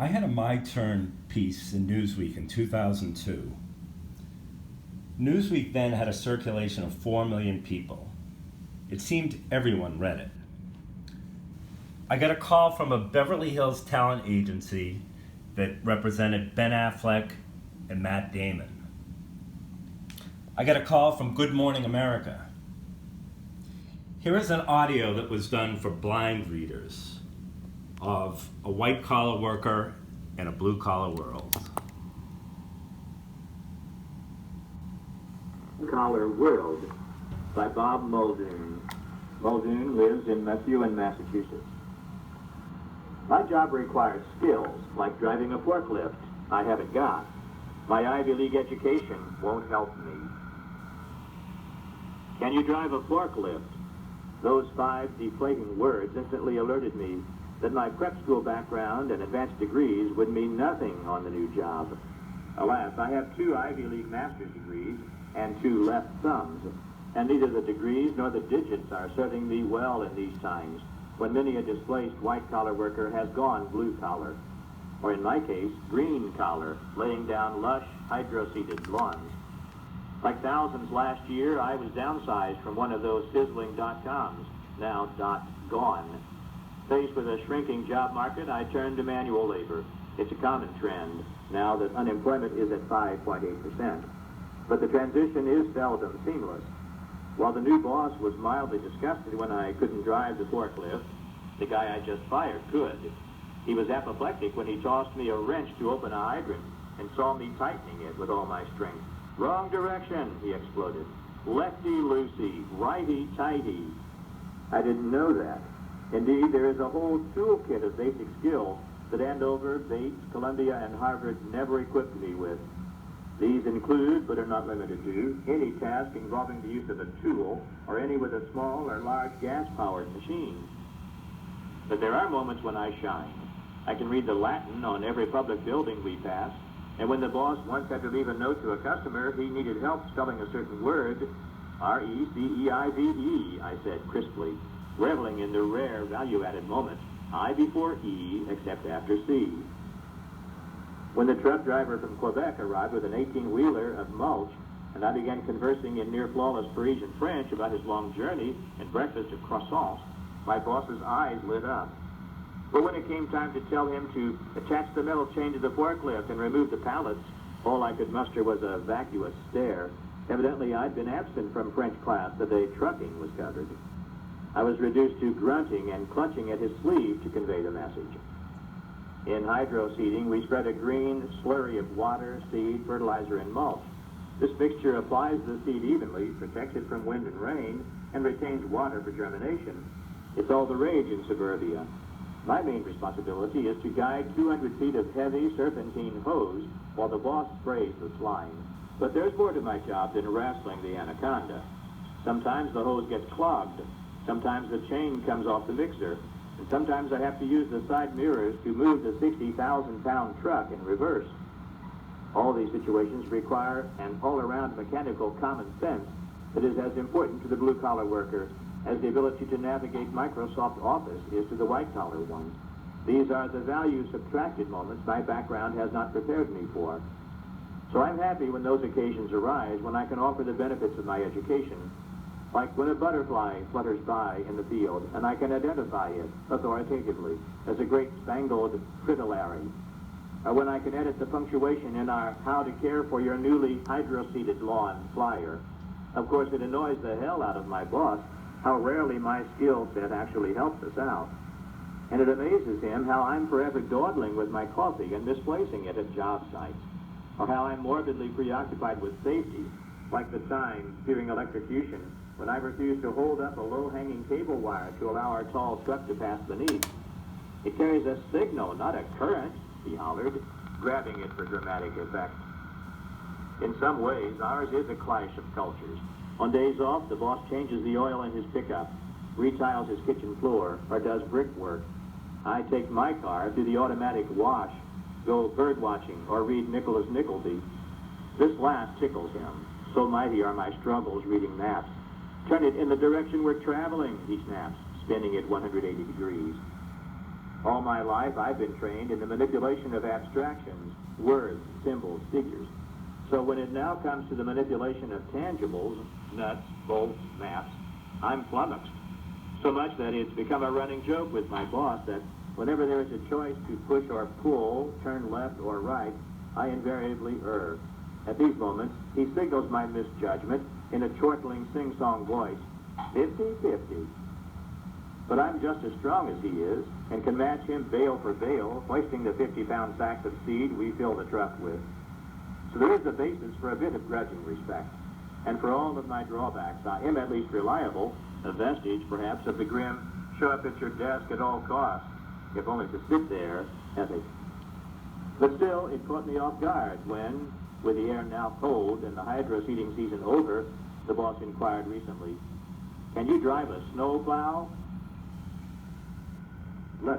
I had a My Turn piece in Newsweek in 2002. Newsweek then had a circulation of 4 million people. It seemed everyone read it. I got a call from a Beverly Hills Talent Agency that represented Ben Affleck and Matt Damon. I got a call from Good Morning America. Here is an audio that was done for blind readers of a white-collar worker in a blue-collar world. Collar World by Bob Muldoon. Muldoon lives in Methuen, Massachusetts. My job requires skills like driving a forklift I haven't got. My Ivy League education won't help me. Can you drive a forklift? Those 5 deflating words instantly alerted me that my prep school background and advanced degrees would mean nothing on the new job. Alas, I have 2 Ivy League master's degrees and 2 left thumbs, and neither the degrees nor the digits are serving me well in these times, when many a displaced white-collar worker has gone blue-collar, or in my case, green-collar, laying down lush, hydro-seeded lawns. Like thousands last year, I was downsized from one of those sizzling .coms, now .gone. Faced with a shrinking job market, I turned to manual labor. It's a common trend, now that unemployment is at 5.8%. But the transition is seldom seamless. While the new boss was mildly disgusted when I couldn't drive the forklift, the guy I just fired could. He was apoplectic when he tossed me a wrench to open a hydrant and saw me tightening it with all my strength. Wrong direction, he exploded. Lefty Loosey, Righty Tighty. I didn't know that. Indeed, there is a whole toolkit of basic skills that Andover, Bates, Columbia, and Harvard never equipped me with. These include, but are not limited to, any task involving the use of a tool, or any with a small or large gas-powered machine. But there are moments when I shine. I can read the Latin on every public building we pass, and when the boss once had to leave a note to a customer, he needed help spelling a certain word, R-E-C-E-I-V-E, I said crisply, reveling in the rare value-added moment, I before E except after C. When the truck driver from Quebec arrived with an 18-wheeler of mulch, and I began conversing in near-flawless Parisian French about his long journey and breakfast of croissants, my boss's eyes lit up. But when it came time to tell him to attach the metal chain to the forklift and remove the pallets, all I could muster was a vacuous stare. Evidently, I'd been absent from French class the day trucking was covered. I was reduced to grunting and clutching at his sleeve to convey the message. In hydro seeding, we spread a green slurry of water, seed, fertilizer, and mulch. This mixture applies the seed evenly, protects it from wind and rain, and retains water for germination. It's all the rage in suburbia. My main responsibility is to guide 200 feet of heavy serpentine hose while the boss sprays the slime. But there's more to my job than wrestling the anaconda. Sometimes the hose gets clogged. Sometimes the chain comes off the mixer. And sometimes I have to use the side mirrors to move the 60,000-pound truck in reverse. All these situations require an all-around mechanical common sense that is as important to the blue-collar worker as the ability to navigate Microsoft Office is to the white-collar one. These are the value-subtracted moments my background has not prepared me for. So I'm happy when those occasions arise when I can offer the benefits of my education, like when a butterfly flutters by in the field and I can identify it authoritatively as a great spangled fritillary, or when I can edit the punctuation in our How to Care for Your Newly Hydro-Seeded Lawn flyer. Of course, it annoys the hell out of my boss how rarely my skill set actually helps us out. And it amazes him how I'm forever dawdling with my coffee and misplacing it at job sites, or how I'm morbidly preoccupied with safety, like the time fearing electrocution when I refuse to hold up a low-hanging cable wire to allow our tall truck to pass beneath. It carries a signal, not a current, he hollered, grabbing it for dramatic effect. In some ways, ours is a clash of cultures. On days off, the boss changes the oil in his pickup, retiles his kitchen floor, or does brickwork. I take my car to the automatic wash, go bird watching, or read Nicholas Nickleby. This last tickles him. So mighty are my struggles reading maps. Turn it in the direction we're traveling, he snaps, spinning it 180 degrees. All my life, I've been trained in the manipulation of abstractions, words, symbols, figures. So when it now comes to the manipulation of tangibles, nuts, bolts, maps, I'm flummoxed. So much that it's become a running joke with my boss that whenever there is a choice to push or pull, turn left or right, I invariably err. At these moments, he signals my misjudgment in a chortling sing-song voice, 50-50. But I'm just as strong as he is and can match him bale for bale, hoisting the 50-pound sacks of seed we fill the truck with. So there is a basis for a bit of grudging respect. And for all of my drawbacks, I am at least reliable, a vestige, perhaps, of the grim, show up at your desk at all costs, if only to sit there, ethic. But still, it caught me off guard when, with the air now cold and the hydro seeding season over, the boss inquired recently, "Can you drive a snow plow?"